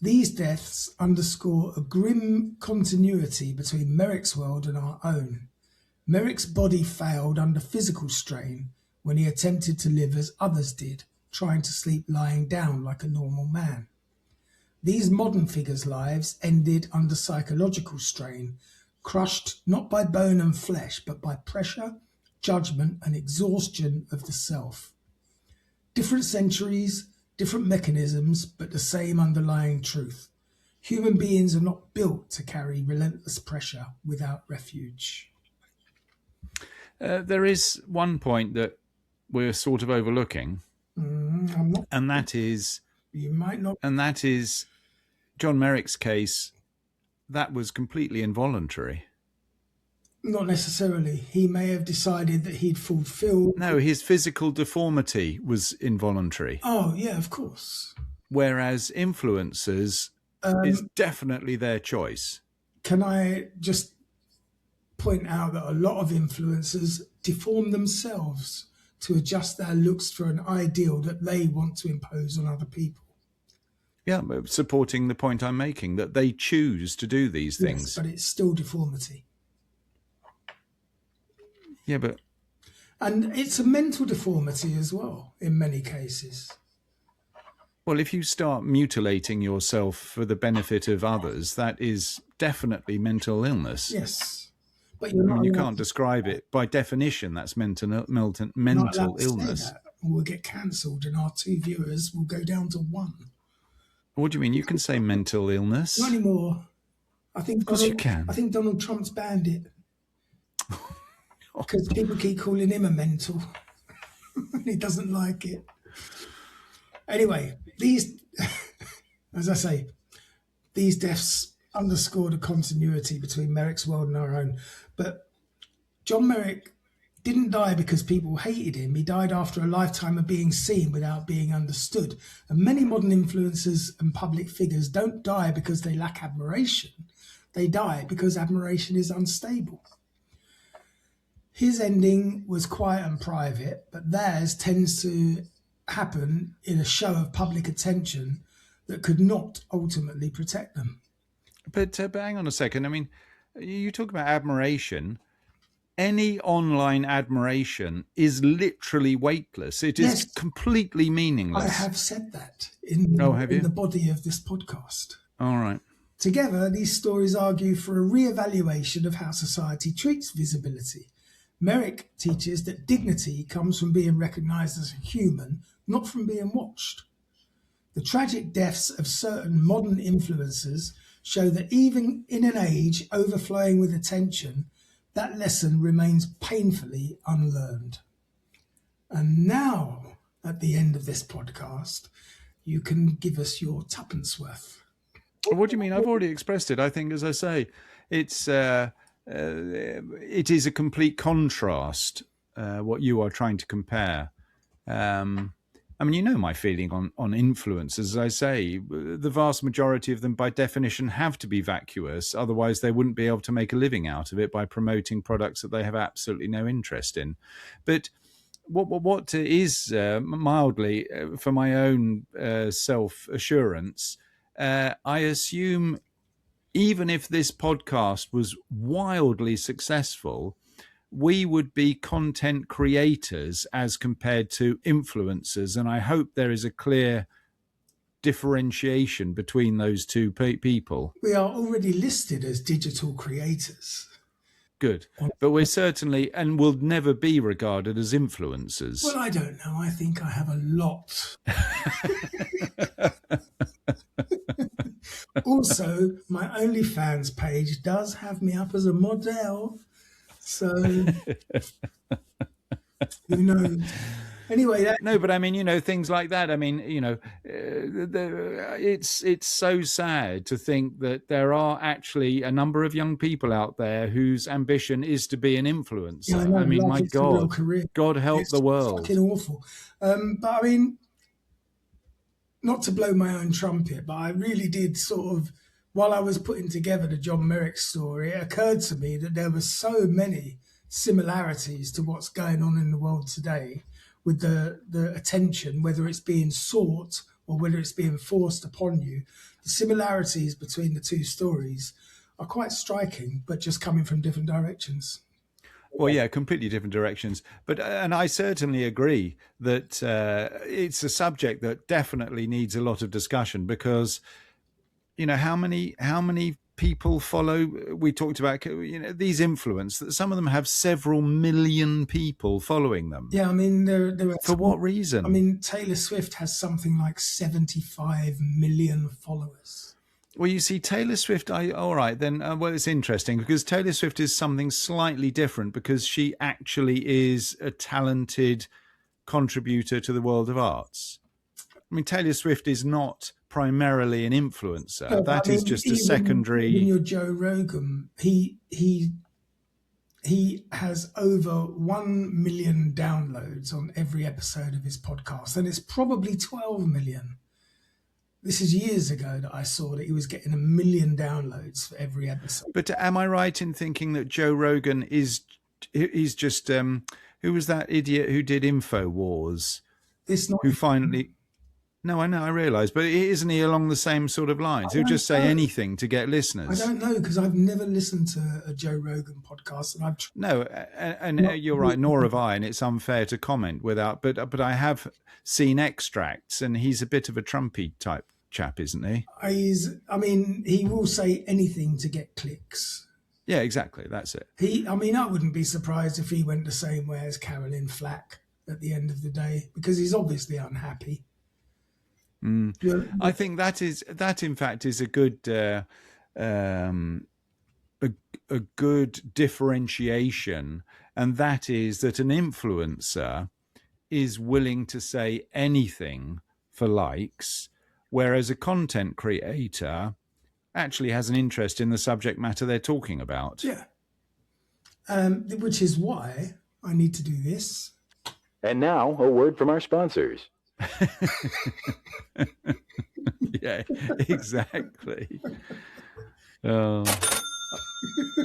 These deaths underscore a grim continuity between Merrick's world and our own. Merrick's body failed under physical strain when he attempted to live as others did, trying to sleep lying down like a normal man. These modern figures' lives ended under psychological strain, crushed not by bone and flesh, but by pressure, judgment, and exhaustion of the self. Different centuries, different mechanisms, but the same underlying truth. Human beings are not built to carry relentless pressure without refuge. There is one point that we're sort of overlooking, and that is, you might not, and that is John Merrick's case. That was completely involuntary. Not necessarily. He may have decided that he'd fulfilled. No, his physical deformity was involuntary. Oh, yeah, of course. Whereas influencers is definitely their choice. Can I just point out that a lot of influencers deform themselves to adjust their looks for an ideal that they want to impose on other people? Yeah, supporting the point I'm making, that they choose to do these things. Yes, but it's still deformity. Yeah, but... And it's a mental deformity as well, in many cases. Well, if you start mutilating yourself for the benefit of others, that is definitely mental illness. Yes. But you can't describe it. By definition, that's mental illness. We'll get cancelled and our 2 viewers will go down to 1. What do you mean? You can say mental illness. Not anymore. Of course you can. I think Donald Trump's banned it. Because people keep calling him a mental. He doesn't like it. Anyway, as I say, these deaths underscore the continuity between Merrick's world and our own. But John Merrick didn't die because people hated him. He died after a lifetime of being seen without being understood. And many modern influencers and public figures don't die because they lack admiration. They die because admiration is unstable. His ending was quiet and private, but theirs tends to happen in a show of public attention that could not ultimately protect them. But hang on a second. I mean, you talk about admiration. Any online admiration is literally weightless. It is completely meaningless. I have said that in the body of this podcast. All right. Together, these stories argue for a re-evaluation of how society treats visibility. Merrick teaches that dignity comes from being recognised as a human, not from being watched. The tragic deaths of certain modern influencers show that even in an age overflowing with attention, that lesson remains painfully unlearned. And now, at the end of this podcast, you can give us your tuppence worth. What do you mean? I've already expressed it. I think, as I say, it is a complete contrast, what you are trying to compare. I mean, you know my feeling on influencers. As I say, the vast majority of them, by definition, have to be vacuous. Otherwise, they wouldn't be able to make a living out of it by promoting products that they have absolutely no interest in. But what is mildly, for my own self-assurance, I assume even if this podcast was wildly successful, we would be content creators as compared to influencers. And I hope there is a clear differentiation between those two people. We are already listed as digital creators. Good. But we're certainly, and will never be regarded as influencers. Well, I don't know. I think I have a lot. Also, my OnlyFans page does have me up as a model. So, who knows? Anyway, no, but I mean, you know, things like that. I mean, you know, it's so sad to think that there are actually a number of young people out there whose ambition is to be an influencer. Yeah, I mean, my God, God help it's the world. Fucking awful. But I mean, not to blow my own trumpet, but I really did sort of, while I was putting together the John Merrick story, it occurred to me that there were so many similarities to what's going on in the world today with the attention, whether it's being sought or whether it's being forced upon you. The similarities between the two stories are quite striking, but just coming from different directions. Well, yeah, completely different directions. But and I certainly agree that it's a subject that definitely needs a lot of discussion because, how many people follow? We talked about these influencers. Some of them have several million people following them. Yeah, I mean, there are for what reason? I mean, Taylor Swift has something like 75 million followers. Well, you see, Taylor Swift, all right, then, well, it's interesting because Taylor Swift is something slightly different because she actually is a talented contributor to the world of arts. I mean, Taylor Swift is not primarily an influencer. No, that is just a secondary... Even your Joe Rogan, he has over 1 million downloads on every episode of his podcast, and it's probably 12 million. This is years ago that I saw that he was getting 1 million downloads for every episode. But am I right in thinking that Joe Rogan he's just who was that idiot who did InfoWars? Who finally? No, I know, I realise, but isn't he along the same sort of lines? Who just say anything to get listeners? I don't know because I've never listened to a Joe Rogan podcast, and you're right. Nor have I, and it's unfair to comment without. But I have seen extracts, and he's a bit of a Trumpy type chap, isn't he? He will say anything to get clicks. Yeah, exactly. That's it. I wouldn't be surprised if he went the same way as Caroline Flack at the end of the day, because he's obviously unhappy. I think that in fact is a good a good differentiation, and that is that an influencer is willing to say anything for likes, whereas a content creator actually has an interest in the subject matter they're talking about. Yeah. Which is why I need to do this. And now, a word from our sponsors. Yeah, exactly. I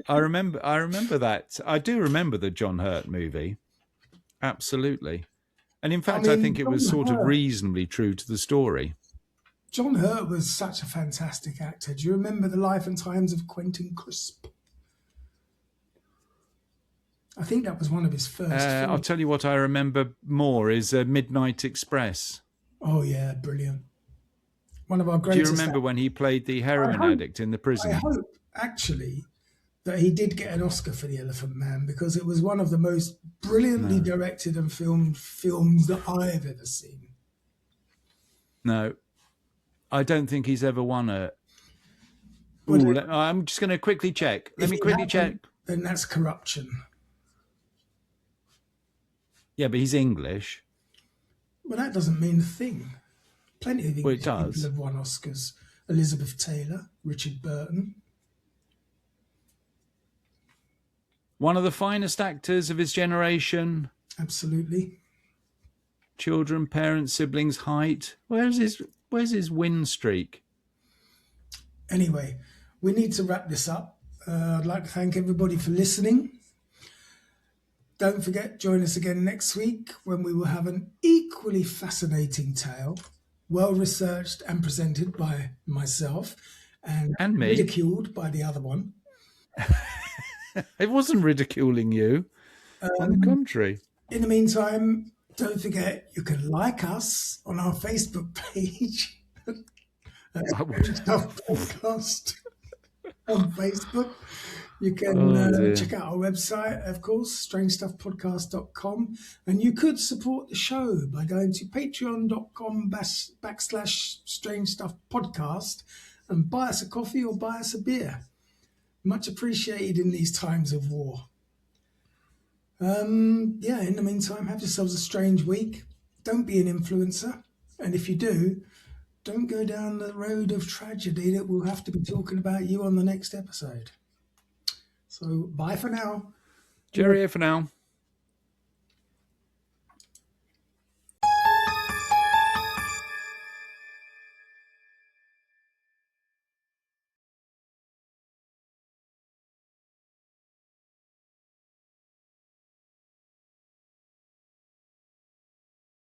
remember that. I do remember the John Hurt movie. Absolutely. And in fact, I think it was sort of reasonably true to the story. John Hurt was such a fantastic actor. Do you remember The Life and Times of Quentin Crisp? I think that was one of his first films. I'll tell you what I remember more is Midnight Express. Oh, yeah, brilliant. One of our greatest... Do you remember when he played the heroin addict in the prison? I hope, actually, that he did get an Oscar for The Elephant Man, because it was one of the most brilliantly directed and filmed films that I've ever seen. No, I don't think he's ever won a... I'm just going to quickly check. Let me quickly check. Then that's corruption. Yeah, but he's English. Well, that doesn't mean a thing. Plenty of English people have won Oscars. Elizabeth Taylor, Richard Burton. One of the finest actors of his generation. Absolutely. Children, parents, siblings, height. Where's his win streak? Anyway, we need to wrap this up. I'd like to thank everybody for listening. Don't forget, join us again next week when we will have an equally fascinating tale, well-researched and presented by myself and me. Ridiculed by the other one. It wasn't ridiculing you. On the contrary. In the meantime, don't forget you can like us on our Facebook page. Podcast on Facebook. You can check out our website, of course, strangestuffpodcast.com. And you could support the show by going to patreon.com/strangestuffpodcast and buy us a coffee or buy us a beer. Much appreciated in these times of war. In the meantime, have yourselves a strange week. Don't be an influencer. And if you do, don't go down the road of tragedy that we'll have to be talking about you on the next episode. So bye for now. Cheerio for now.